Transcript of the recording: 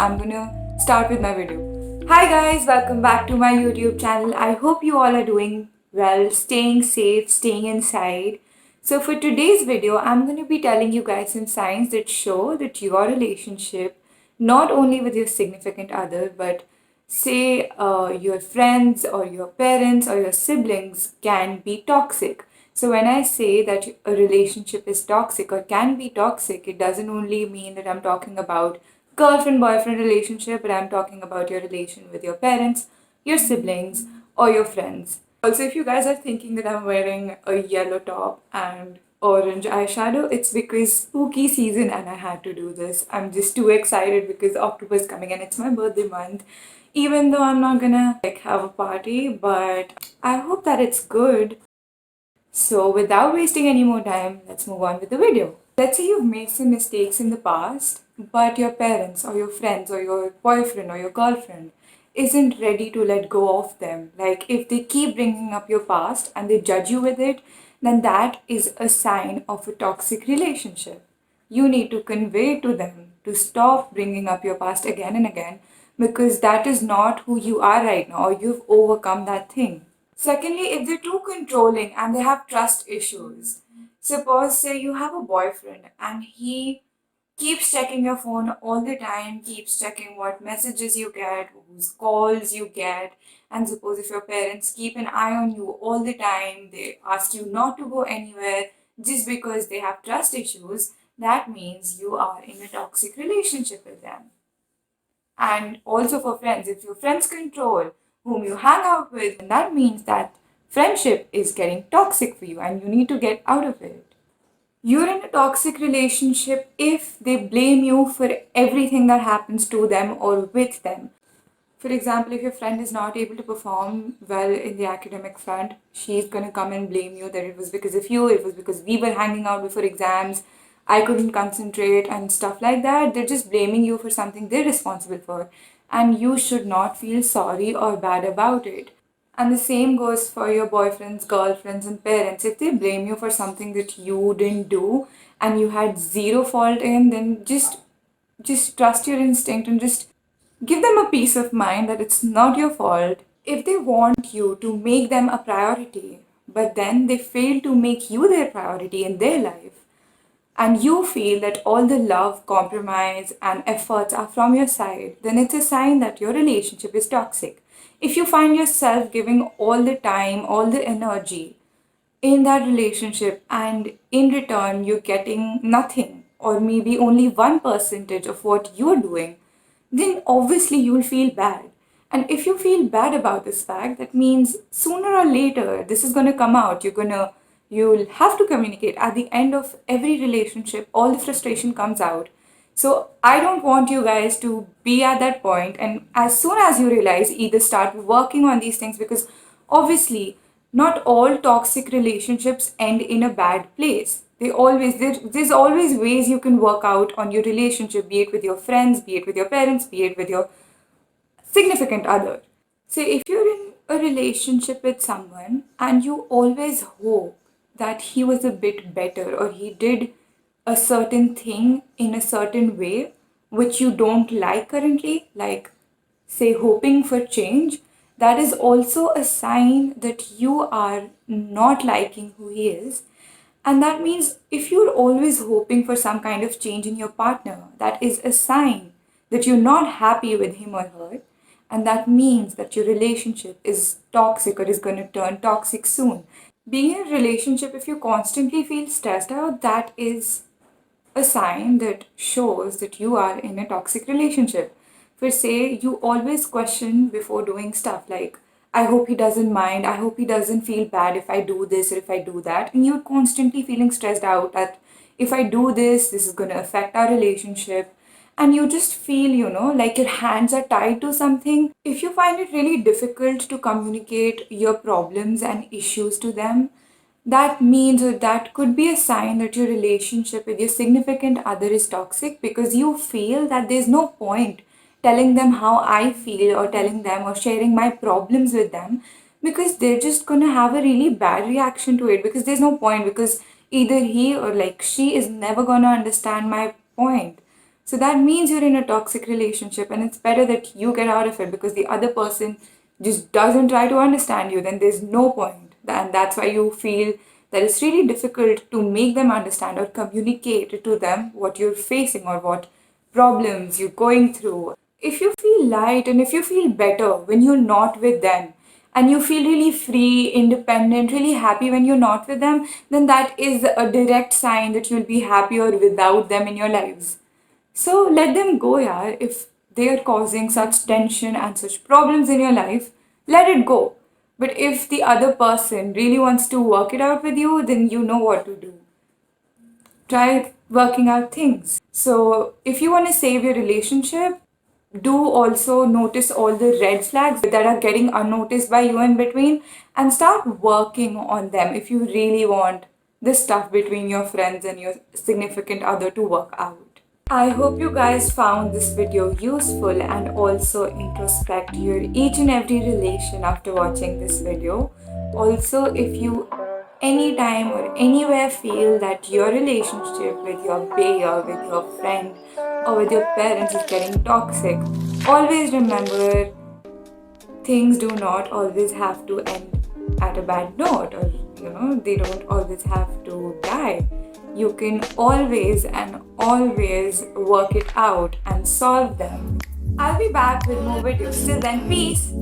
I'm gonna start with my video. Hi guys, welcome back to my YouTube channel. I hope you all are doing well, staying safe, staying inside. So for today's video, I'm gonna be telling you guys some signs that show that your relationship, not only with your significant other, but say your friends or your parents or your siblings can be toxic. So when I say that a relationship is toxic or can be toxic, it doesn't only mean that I'm talking about girlfriend boyfriend relationship, but I'm talking about your relation with your parents, your siblings, or your friends. Also, if you guys are thinking that I'm wearing a yellow top and orange eyeshadow, it's because spooky season and I had to do this. I'm just too excited because October is coming and it's my birthday month. Even though I'm not gonna have a party, but I hope that it's good. So without wasting any more time, let's move on with the video. Let's say you've made some mistakes in the past, but your parents or your friends or your boyfriend or your girlfriend isn't ready to let go of them. Like if they keep bringing up your past and they judge you with it, then that is a sign of a toxic relationship. You need to convey to them to stop bringing up your past again and again because that is not who you are right now or you've overcome that thing. Secondly, if they're too controlling and they have trust issues, suppose say you have a boyfriend and he keeps checking your phone all the time, keeps checking what messages you get, whose calls you get, and suppose if your parents keep an eye on you all the time, they ask you not to go anywhere just because they have trust issues, that means you are in a toxic relationship with them. And also for friends, if your friends control whom you hang out with, then that means that friendship is getting toxic for you and you need to get out of it. You're in a toxic relationship if they blame you for everything that happens to them or with them. For example, if your friend is not able to perform well in the academic front, she's going to come and blame you that it was because of you, it was because we were hanging out before exams, I couldn't concentrate, and stuff like that. They're just blaming you for something they're responsible for, and you should not feel sorry or bad about it. And the same goes for your boyfriends, girlfriends, and parents. If they blame you for something that you didn't do and you had zero fault in, then just trust your instinct and just give them a peace of mind that it's not your fault. If they want you to make them a priority, but then they fail to make you their priority in their life, and you feel that all the love, compromise, and efforts are from your side, then it's a sign that your relationship is toxic. If you find yourself giving all the time, all the energy in that relationship, and in return, you're getting nothing, or maybe only 1% of what you're doing, then obviously you'll feel bad. And if you feel bad about this fact, that means sooner or later this is gonna come out. You'll have to communicate. At the end of every relationship, all the frustration comes out. So I don't want you guys to be at that point, and as soon as you realize, either start working on these things because obviously not all toxic relationships end in a bad place. There's always ways you can work out on your relationship, be it with your friends, be it with your parents, be it with your significant other. So if you're in a relationship with someone and you always hope that he was a bit better or he did a certain thing in a certain way which you don't like currently, like say hoping for change, that is also a sign that you are not liking who he is. And that means if you're always hoping for some kind of change in your partner, that is a sign that you're not happy with him or her. And that means that your relationship is toxic or is going to turn toxic soon. Being in a relationship, if you constantly feel stressed out, that is a sign that shows that you are in a toxic relationship. For say you always question before doing stuff like, I hope he doesn't mind, I hope he doesn't feel bad if I do this or if I do that, and you're constantly feeling stressed out that if I do this, this is going to affect our relationship. And you just feel, like your hands are tied to something. If you find it really difficult to communicate your problems and issues to them, that means or that could be a sign that your relationship with your significant other is toxic because you feel that there's no point telling them how I feel or telling them or sharing my problems with them because they're just going to have a really bad reaction to it because there's no point because either he or like she is never going to understand my point. So that means you're in a toxic relationship, and it's better that you get out of it, because the other person just doesn't try to understand you. Then there's no point. And that's why you feel that it's really difficult to make them understand or communicate to them what you're facing or what problems you're going through. If you feel light and if you feel better when you're not with them, and you feel really free, independent, really happy when you're not with them, then that is a direct sign that you'll be happier without them in your lives. So let them go, yaar. If they are causing such tension and such problems in your life, let it go. But if the other person really wants to work it out with you, then you know what to do. Try working out things. So if you want to save your relationship, do also notice all the red flags that are getting unnoticed by you in between, and start working on them if you really want this stuff between your friends and your significant other to work out. I hope you guys found this video useful and also introspect your each and every relation after watching this video. Also, if you anytime or anywhere feel that your relationship with your bae, with your friend, or with your parents is getting toxic, always remember, things do not always have to end at a bad note, or they don't always have to die. You can always and always work it out and solve them. I'll be back with more videos. Till then, peace.